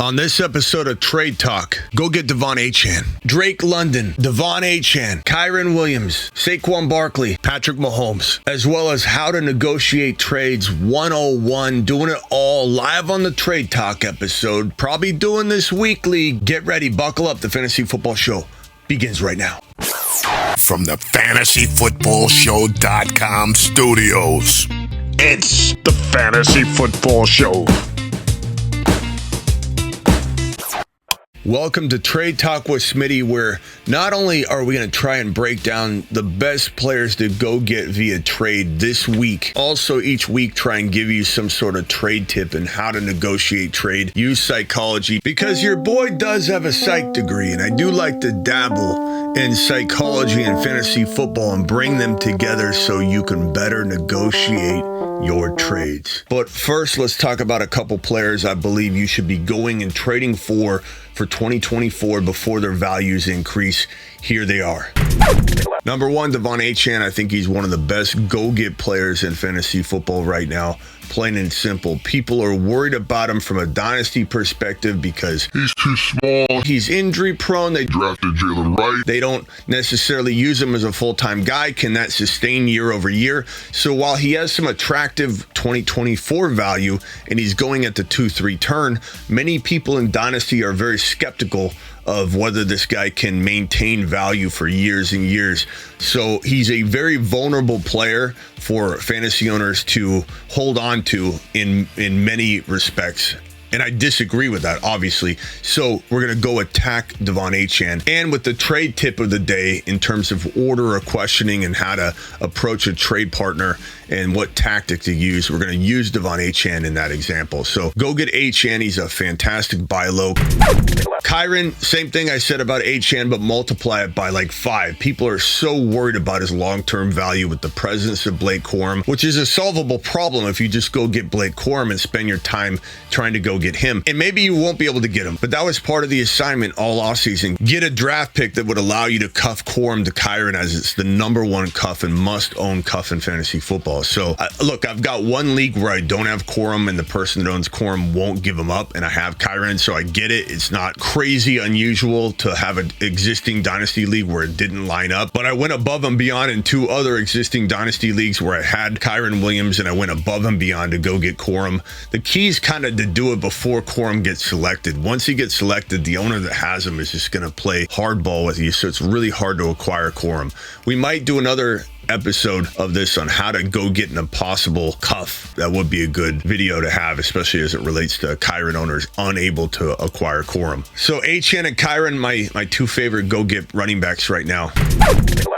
On this episode of Trade Talk, go get Achane, Drake London, Achane, Kyren Williams, Saquon Barkley, Patrick Mahomes, as well as how to negotiate trades 101, doing it all live on the Trade Talk episode. Probably doing this weekly. Get ready, buckle up. The Fantasy Football Show begins right now. From the FantasyFootballShow.com studios, it's the Fantasy Football Show. Welcome to Trade Talk with Smitty, where not only are we going to try and break down the best players to go get via trade this week, also each week try and give you some sort of trade tip and how to negotiate trade, use psychology, because your boy does have a psych degree, and I do like to dabble in psychology and fantasy football and bring them together so you can better negotiate your trades. But first, let's talk about a couple players I believe you should be going and trading for 2024 before their values increase. Here they are. Number one, Achane. I think he's one of the best go-get players in fantasy football right now. Plain and simple. People are worried about him from a dynasty perspective because He's too small. he's injury prone. They Drafted Jalen Wright. They don't necessarily use him as a full-time guy. Can that sustain year over year? So while he has some attractive 2024 value and he's going at the 2-3 turn, many people in Dynasty are very skeptical of whether this guy can maintain value for years and years. So he's a very vulnerable player for fantasy owners to hold on to in many respects. And I disagree with that, obviously. So we're going to go attack Achane. And with the trade tip of the day in terms of order of questioning and how to approach a trade partner and what tactic to use, we're going to use Achane in that example. So go get Achane. He's a fantastic buy low. Kyren, same thing I said about Achane, but multiply it by like 5. People are so worried about his long-term value with the presence of Blake Corum, which is a solvable problem if you just go get Blake Corum and spend your time trying to go get him. And maybe you won't be able to get him, but that was part of the assignment all offseason. Get a draft pick that would allow you to cuff Corum to Kyren, as it's the number one cuff and must-own cuff in fantasy football. So, look, I've got one league where I don't have Corum, and the person that owns Corum won't give him up, and I have Kyren, so I get it. It's not crazy unusual to have an existing dynasty league where it didn't line up, but I went above and beyond in 2 other existing dynasty leagues where I had Kyren Williams, and I went above and beyond to go get Corum. The key is kind of to do it before Corum gets selected. Once he gets selected, the owner that has him is just going to play hardball with you, so it's really hard to acquire Corum. We might do another episode of this on how to go get an impossible cuff. That would be a good video to have, especially as it relates to Kyren owners unable to acquire Corum. So Achane and Kyren, my 2 favorite go get running backs right now.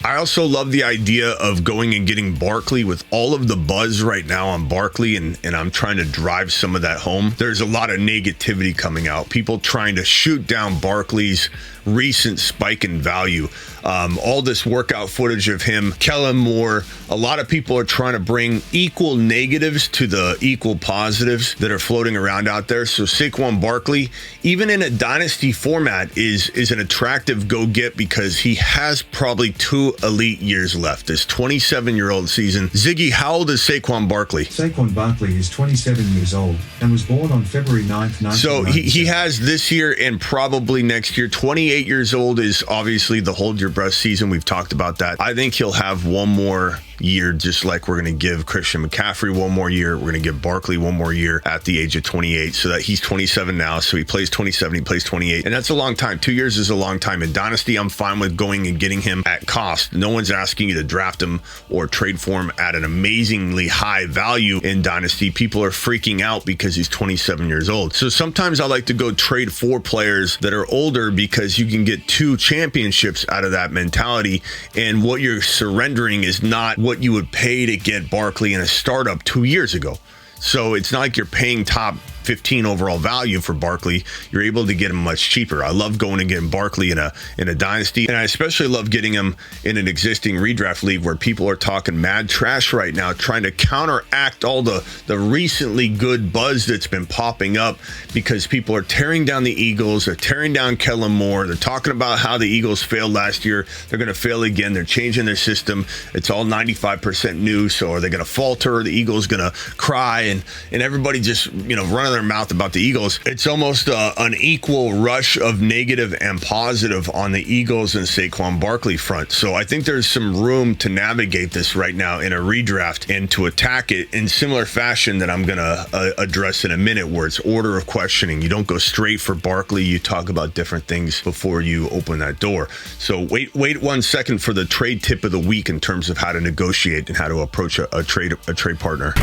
I also love the idea of going and getting Barkley with all of the buzz right now on Barkley, and I'm trying to drive some of that home. There's a lot of negativity coming out. People trying to shoot down Barkley's recent spike in value. All this workout footage of him, Kellen Moore, a lot of people are trying to bring equal negatives to the equal positives that are floating around out there. So Saquon Barkley, even in a dynasty format, is an attractive go-get because he has probably 2 elite years left. This 27-year-old season. Ziggy, how old is Saquon Barkley? Saquon Barkley is 27 years old and was born on February 9th, 1997. So he has this year and probably next year. 28 years old is obviously the hold your breath season. We've talked about that. I think he'll have one more year, just like we're going to give Christian McCaffrey one more year. We're going to give Barkley one more year at the age of 28, so that he's 27 now. So he plays 27, he plays 28, and that's a long time. 2 years is a long time. In Dynasty, I'm fine with going and getting him at cost. No one's asking you to draft him or trade for him at an amazingly high value in Dynasty. People are freaking out because he's 27 years old. So sometimes I like to go trade for players that are older because you can get 2 championships out of that mentality, and what you're surrendering is not what you would pay to get Barkley in a startup 2 years ago. So it's not like you're paying top 15 overall value for Barkley. You're able to get him much cheaper. I love going and getting Barkley in a dynasty, and I especially love getting him in an existing redraft league where people are talking mad trash right now, trying to counteract all the recently good buzz that's been popping up because people are tearing down the Eagles, they're tearing down Kellen Moore, they're talking about how the Eagles failed last year, they're going to fail again, they're changing their system, it's all 95% new, so are they going to falter, are the Eagles going to cry, and everybody just running their mouth about the Eagles. It's almost an equal rush of negative and positive on the Eagles and Saquon Barkley front. So I think there's some room to navigate this right now in a redraft and to attack it in similar fashion that I'm going to address in a minute, where it's order of questioning. You don't go straight for Barkley. You talk about different things before you open that door. So wait 1 second for the trade tip of the week in terms of how to negotiate and how to approach a trade partner.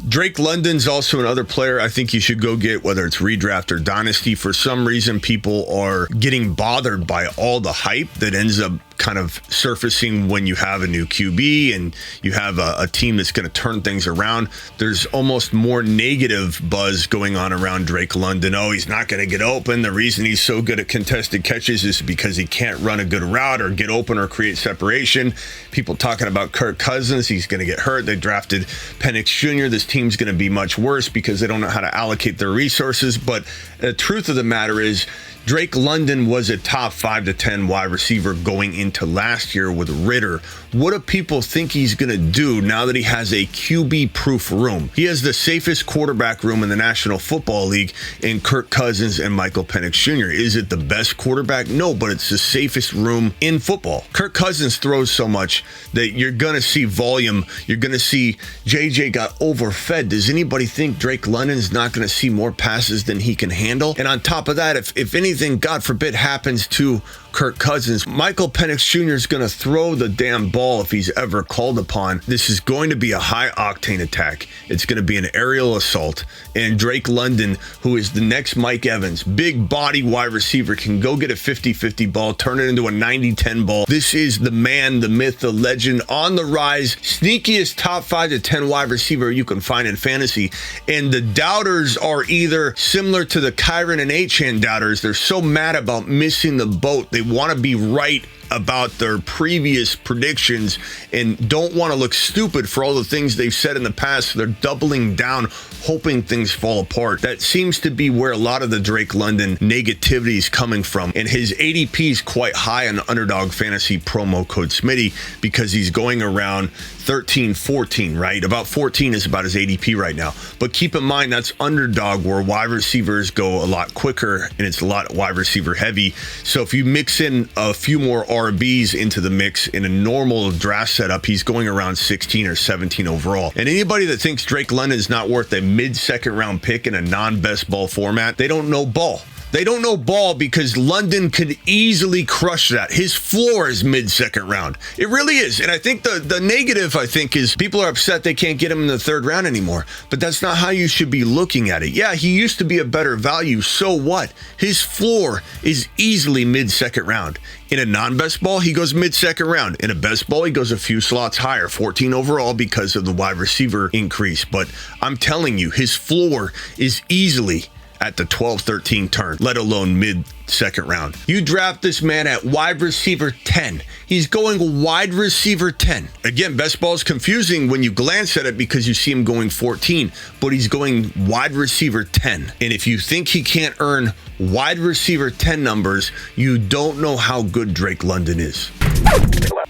Drake London's also another player I think you should go get, whether it's redraft or dynasty. For some reason, people are getting bothered by all the hype that ends up kind of surfacing when you have a new QB and you have a team that's going to turn things around. There's almost more negative buzz going on around Drake London. Oh, he's not going to get open. The reason he's so good at contested catches is because he can't run a good route or get open or create separation. People talking about Kirk Cousins. He's going to get hurt. They drafted Penix Jr. This team's going to be much worse because they don't know how to allocate their resources. But the truth of the matter is, Drake London was a top 5 to 10 wide receiver going into last year with Ritter. What do people think he's going to do now that he has a QB-proof room? He has the safest quarterback room in the National Football League in Kirk Cousins and Michael Penix Jr. Is it the best quarterback? No, but it's the safest room in football. Kirk Cousins throws so much that you're going to see volume. You're going to see JJ got overfed. Does anybody think Drake London's not going to see more passes than he can handle? And on top of that, if anything, God forbid, happens to Kirk Cousins, Michael Penix Jr. is going to throw the damn ball if he's ever called upon. This is going to be a high-octane attack. It's going to be an aerial assault. And Drake London, who is the next Mike Evans, big body wide receiver, can go get a 50-50 ball, turn it into a 90-10 ball. This is the man, the myth, the legend, on the rise, sneakiest top 5 to 10 wide receiver you can find in fantasy. And the doubters are either similar to the Kyren and Achane doubters. They're so mad about missing the boat. They want to be right about their previous predictions and don't want to look stupid for all the things they've said in the past. So they're doubling down, hoping things fall apart. That seems to be where a lot of the Drake London negativity is coming from. And his ADP is quite high on Underdog Fantasy promo code Smitty because he's going around 13, 14, right? About 14 is about his ADP right now. But keep in mind, that's Underdog, where wide receivers go a lot quicker and it's a lot wide receiver heavy. So if you mix in a few more RBs into the mix in a normal draft setup, he's going around 16 or 17 overall. And anybody that thinks Drake London is not worth a mid-second round pick in a non-best ball format, they don't know ball. They don't know ball because London could easily crush that. His floor is mid-second round. It really is. And I think the negative, I think, is people are upset they can't get him in the third round anymore. But that's not how you should be looking at it. Yeah, he used to be a better value. So what? His floor is easily mid-second round. In a non-best ball, he goes mid-second round. In a best ball, he goes a few slots higher, 14 overall because of the wide receiver increase. But I'm telling you, his floor is easily at the 12-13 turn, let alone mid-second round. You draft this man at wide receiver 10. He's going wide receiver 10. Again, best ball is confusing when you glance at it because you see him going 14, but he's going wide receiver 10. And if you think he can't earn wide receiver 10 numbers, you don't know how good Drake London is.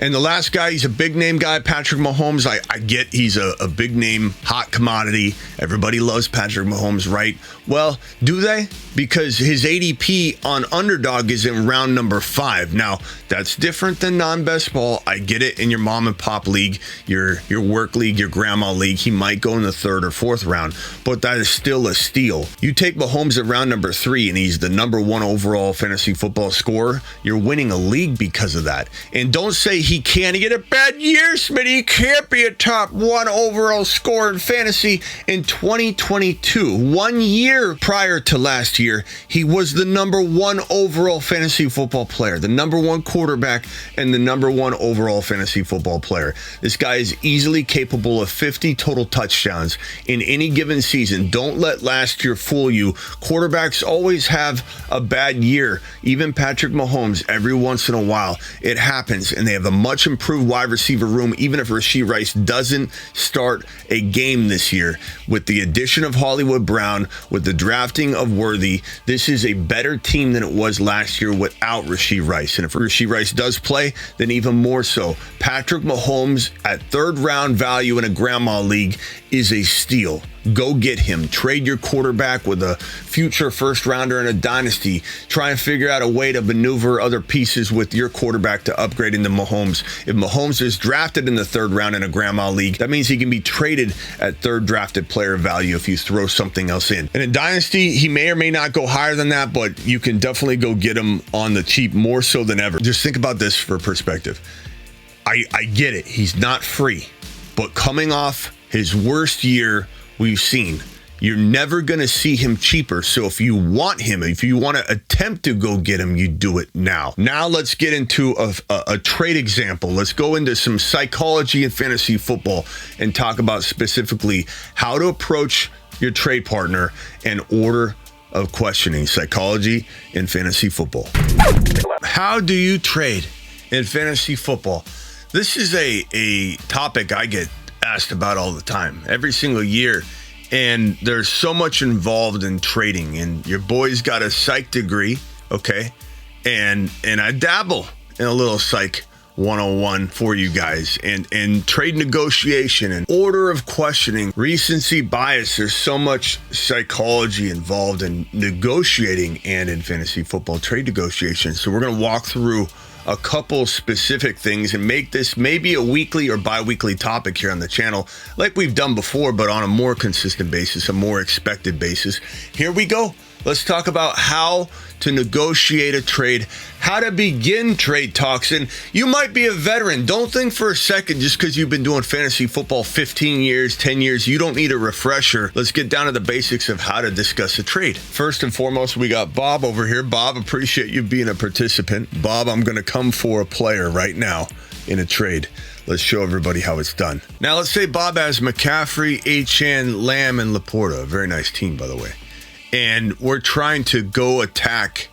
And the last guy, he's a big name guy, Patrick Mahomes. I get he's a big name, hot commodity. Everybody loves Patrick Mahomes, right? Well, do they? Because his ADP on Underdog is in round number 5. Now, that's different than non-best ball. I get it in your mom and pop league, your work league, your grandma league. He might go in the 3rd or 4th round, but that is still a steal. You take Mahomes at round number 3 and he's the number 1 overall fantasy football scorer. You're winning a league because of that. And don't say he can't. He had a bad year, Smitty. He can't be a top 1 overall scorer in fantasy in 2022. 1 year prior to last year, he was the number 1 overall fantasy football player, the number 1 quarterback, and the number 1 overall fantasy football player. This guy is easily capable of 50 total touchdowns in any given season. Don't let last year fool you. Quarterbacks always have a bad year. Even Patrick Mahomes, every once in a while, it happens, and they have a much improved wide receiver room, even if Rashee Rice doesn't start a game this year. With the addition of Hollywood Brown, with the drafting of Worthy, this is a better team than it was last year without Rashee Rice. And if Rashee Rice does play, then even more so. Patrick Mahomes at 3rd round value in a grandma league is a steal. Go get him. Trade your quarterback with a future first rounder in a dynasty. Try and figure out a way to maneuver other pieces with your quarterback to upgrade into Mahomes. If Mahomes is drafted in the third round in a grandma league, that means he can be traded at third drafted player value if you throw something else in. And in dynasty, he may or may not go higher than that, but you can definitely go get him on the cheap more so than ever. Just think about this for perspective. I get it. He's not free, but coming off his worst year we've seen, you're never going to see him cheaper. So if you want him, if you want to attempt to go get him, you do it now. Now let's get into a trade example. Let's go into some psychology in fantasy football and talk about specifically how to approach your trade partner and order of questioning. Psychology in fantasy football. How do you trade in fantasy football? This is a topic I get asked about all the time, every single year. And there's so much involved in trading, and your boy's got a psych degree, okay? And I dabble in a little psych 101 for you guys, and trade negotiation and order of questioning, recency bias. There's so much psychology involved in negotiating and in fantasy football trade negotiations. So we're going to walk through a couple specific things and make this maybe a weekly or bi-weekly topic here on the channel, like we've done before, but on a more consistent basis, a more expected basis. Here we go. Let's talk about how to negotiate a trade, how to begin trade talks. And you might be a veteran. Don't think for a second, just because you've been doing fantasy football 15 years, 10 years, you don't need a refresher. Let's get down to the basics of how to discuss a trade. First and foremost, we got Bob over here. Bob, appreciate you being a participant. Bob, I'm going to come for a player right now in a trade. Let's show everybody how it's done. Now, let's say Bob has McCaffrey, Achane, Lamb, and Laporta. A very nice team, by the way. And we're trying to go attack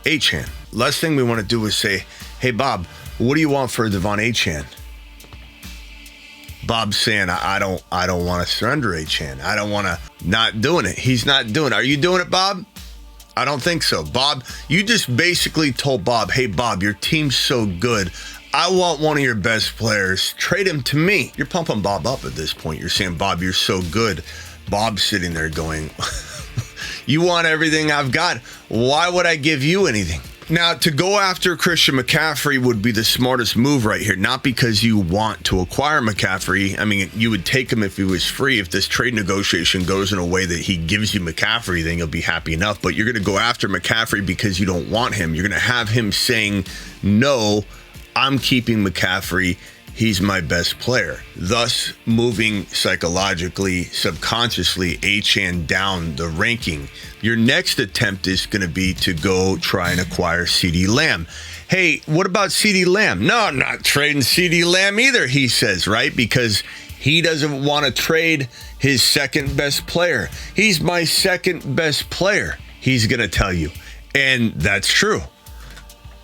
Achane. Last thing we want to do is say, hey, Bob, what do you want for Devon Achane? Bob's saying, I don't want to surrender Achane. I don't want to, not doing it. He's not doing it. Are you doing it, Bob? I don't think so. Bob, you just basically told Bob, hey, Bob, your team's so good. I want one of your best players. Trade him to me. You're pumping Bob up at this point. You're saying, Bob, you're so good. Bob's sitting there going, you want everything I've got. Why would I give you anything? Now, to go after Christian McCaffrey would be the smartest move right here, not because you want to acquire McCaffrey. I mean, you would take him if he was free. If this trade negotiation goes in a way that he gives you McCaffrey, then you'll be happy enough. But you're going to go after McCaffrey because you don't want him. You're going to have him saying, no, I'm keeping McCaffrey. He's my best player, thus moving psychologically, subconsciously, Achane down the ranking. Your next attempt is going to be to go try and acquire CeeDee Lamb. Hey, what about CeeDee Lamb? No, I'm not trading CeeDee Lamb either, he says, right? Because he doesn't want to trade his second best player. He's my second best player, he's going to tell you. And that's true.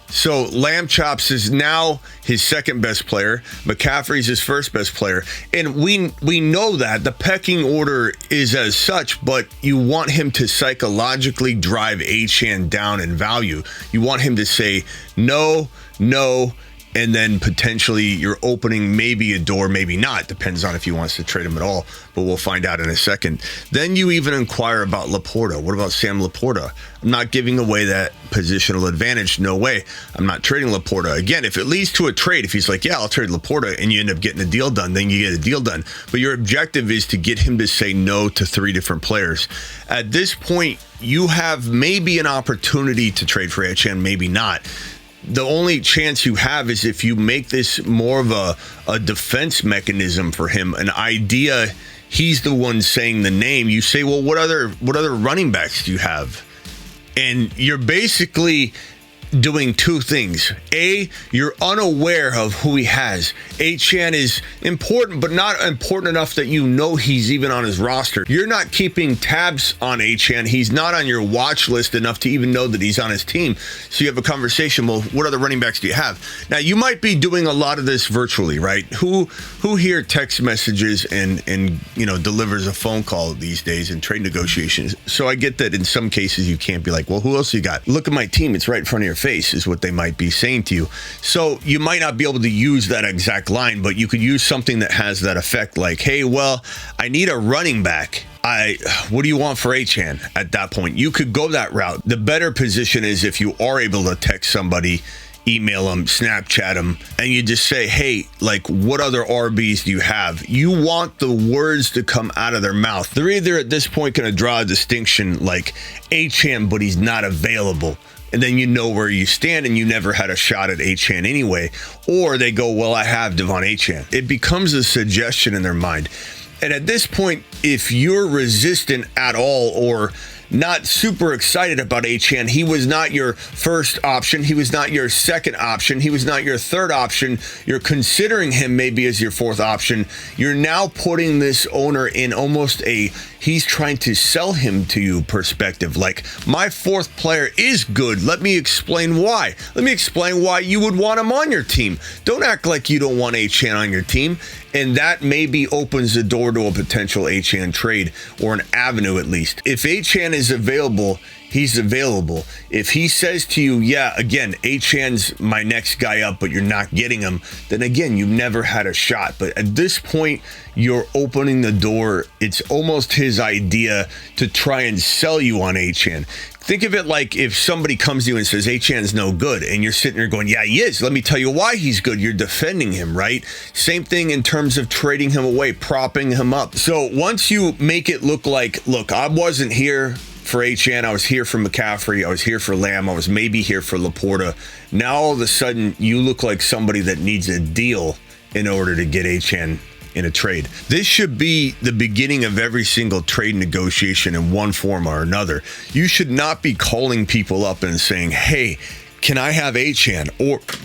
So Lamb Chops is now his second best player. McCaffrey's his first best player. And we know that the pecking order is as such, but you want him to psychologically drive Achane down in value. You want him to say, no, and then potentially you're opening maybe a door, maybe not. Depends on if he wants to trade him at all, but we'll find out in a second. Then you even inquire about Laporta. What about Sam Laporta? I'm not giving away that positional advantage. No way. I'm not trading Laporta. Again, if it leads to a trade, if he's like, yeah, I'll trade Laporta, and you end up getting a deal done, then you get a deal done. But your objective is to get him to say no to 3 different players. At this point, you have maybe an opportunity to trade for Achane, maybe not. The only chance you have is if you make this more of a defense mechanism for him, an idea. He's the one saying the name. You say, well, what other running backs do you have? And you're basically doing 2 things. A, you're unaware of who he has. Achane is important, but not important enough that you know he's even on his roster. You're not keeping tabs on Achane. He's not on your watch list enough to even know that he's on his team. So you have a conversation, well, what other running backs do you have? Now, you might be doing a lot of this virtually, right? Who here text messages and delivers a phone call these days in trade negotiations? So I get that in some cases you can't be like, well, who else you got? Look at my team. It's right in front of your face, is what they might be saying to you. So you might not be able to use that exact line, but you could use something that has that effect, like, hey, well, I need a running back. what do you want for Achane at that point? You could go that route. The better position is if you are able to text somebody, email them, Snapchat them, and you just say, hey, like, what other RBs do you have? You want the words to come out of their mouth. They're either at this point going to draw a distinction like Achane, but he's not available. And then you know where you stand and you never had a shot at Achane anyway. Or they go, well, I have Devon Achane. It becomes a suggestion in their mind. And at this point, if you're resistant at all or not super excited about Achane, he was not your first option. He was not your second option. He was not your third option. You're considering him maybe as your fourth option. You're now putting this owner in almost a he's trying to sell him to you perspective. Like, my fourth player is good. Let me explain why. Let me explain why you would want him on your team. Don't act like you don't want Achane on your team. And that maybe opens the door to a potential Achane trade, or an avenue at least. If Achane is available, he's available. If he says to you, yeah, again, Achane's my next guy up, but you're not getting him, then again, you've never had a shot. But at this point, you're opening the door. It's almost his idea to try and sell you on Achane. Think of it like if somebody comes to you and says, Achane's no good, and you're sitting there going, yeah, he is. Let me tell you why he's good. You're defending him, right? Same thing in terms of trading him away, propping him up. So once you make it look like, look, I wasn't here for Achane, I was here for McCaffrey, I was here for Lamb, I was maybe here for Laporta. Now all of a sudden, you look like somebody that needs a deal in order to get Achane in a trade. This should be the beginning of every single trade negotiation in one form or another. You should not be calling people up and saying, hey, can I have Achane?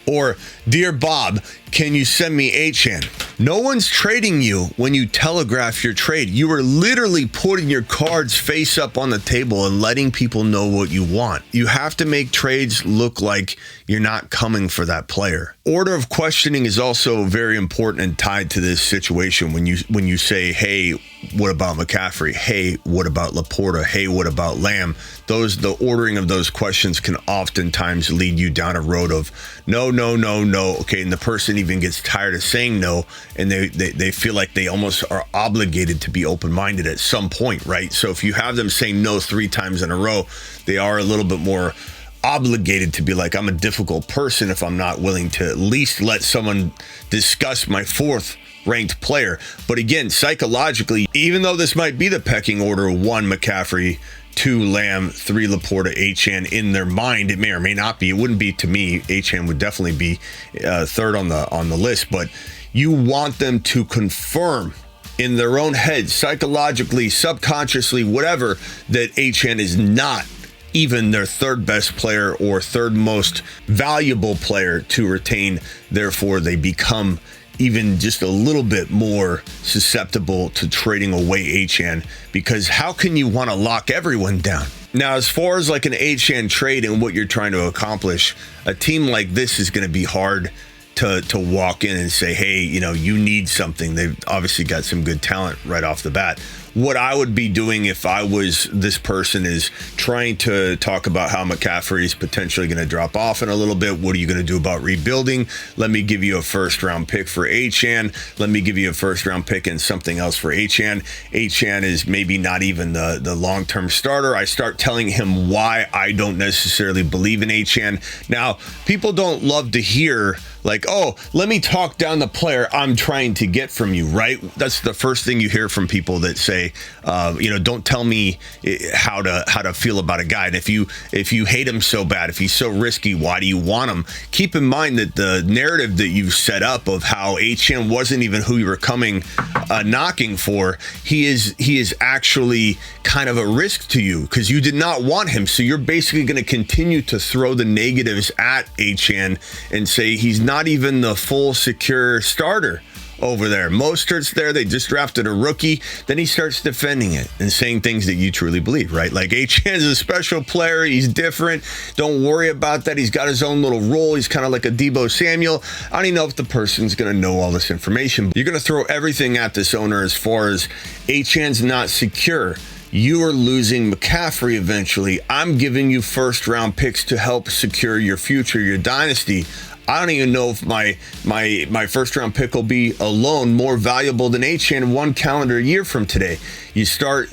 Or dear Bob, can you send me Achane? No one's trading you when you telegraph your trade. You are literally putting your cards face up on the table and letting people know what you want. You have to make trades look like you're not coming for that player. Order of questioning is also very important and tied to this situation. When you say, hey, what about McCaffrey? Hey, what about Laporta? Hey, what about Lamb? The ordering of those questions can oftentimes lead you down a road of no. Okay, and the person even gets tired of saying no, and they feel like they almost are obligated to be open-minded at some point, right? So if you have them saying no 3 times in a row, they are a little bit more obligated to be like, I'm a difficult person if I'm not willing to at least let someone discuss my fourth ranked player. But again, psychologically, even though this might be the pecking order, 1 McCaffrey, 2 Lamb, 3 Laporta, Achane in their mind, it may or may not be. It wouldn't be to me. Achane would definitely be third on the list, but you want them to confirm in their own head, psychologically, subconsciously, whatever, that Achane is not even their third best player or third most valuable player to retain. Therefore, they become even just a little bit more susceptible to trading away Achane, because how can you want to lock everyone down? Now, as far as like an Achane trade and what you're trying to accomplish, a team like this is going to be hard to walk in and say, hey, you need something. They've obviously got some good talent right off the bat. What I would be doing if I was this person is trying to talk about how McCaffrey is potentially going to drop off in a little bit. What are you going to do about rebuilding? Let me give you a first-round pick for Achane. Let me give you a first-round pick and something else for Achane. Achane is maybe not even the long-term starter. I start telling him why I don't necessarily believe in Achane. Now, people don't love to hear like, oh, let me talk down the player I'm trying to get from you, right? That's the first thing you hear from people that say, don't tell me how to feel about a guy. And if you hate him so bad, if he's so risky, why do you want him? Keep in mind that the narrative that you've set up of how Achane wasn't even who you were coming knocking for, he is actually kind of a risk to you because you did not want him. So you're basically going to continue to throw the negatives at Achane and say he's not even the full secure starter over there. Mostert's there. They just drafted a rookie. Then he starts defending it and saying things that you truly believe, right? Like, Achane's a special player. He's different. Don't worry about that. He's got his own little role. He's kind of like a Debo Samuel. I don't even know if the person's going to know all this information. You're going to throw everything at this owner as far as Achane's not secure. You are losing McCaffrey eventually. I'm giving you first-round picks to help secure your future, your dynasty. I don't even know if my first round pick will be alone more valuable than Achane 1 calendar year from today. You start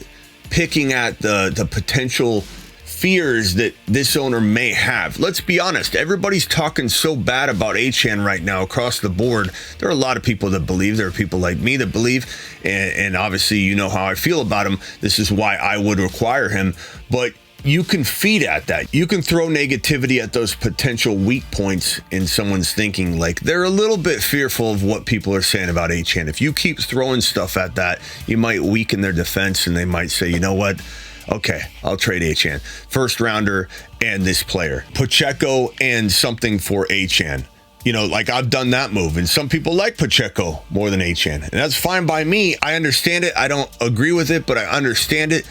picking at the potential fears that this owner may have. Let's be honest, everybody's talking so bad about Achane right now across the board. There are a lot of people that believe. There are people like me that believe, and obviously you know how I feel about him. This is why I would require him, but you can feed at that. You can throw negativity at those potential weak points in someone's thinking. Like, they're a little bit fearful of what people are saying about Achane. If you keep throwing stuff at that, you might weaken their defense, and they might say, you know what? Okay, I'll trade Achane. First rounder and this player. Pacheco and something for Achane. You know, like, I've done that move, and some people like Pacheco more than Achane, and that's fine by me. I understand it. I don't agree with it, but I understand it.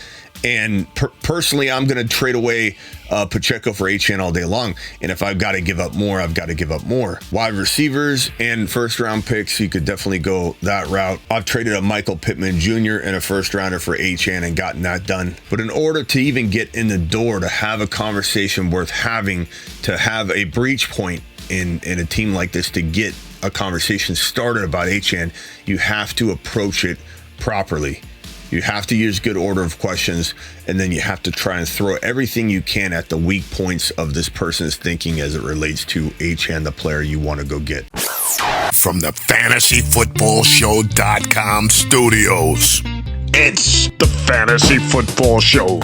And personally, I'm going to trade away Pacheco for Achane all day long. And if I've got to give up more, I've got to give up more. Wide receivers and first round picks, you could definitely go that route. I've traded a Michael Pittman Jr. and a first rounder for Achane and gotten that done. But in order to even get in the door, to have a conversation worth having, to have a breach point in a team like this, to get a conversation started about Achane, you have to approach it properly. You have to use good order of questions, and then you have to try and throw everything you can at the weak points of this person's thinking as it relates to Achane, the player you want to go get. From the FantasyFootballShow.com studios, it's the Fantasy Football Show.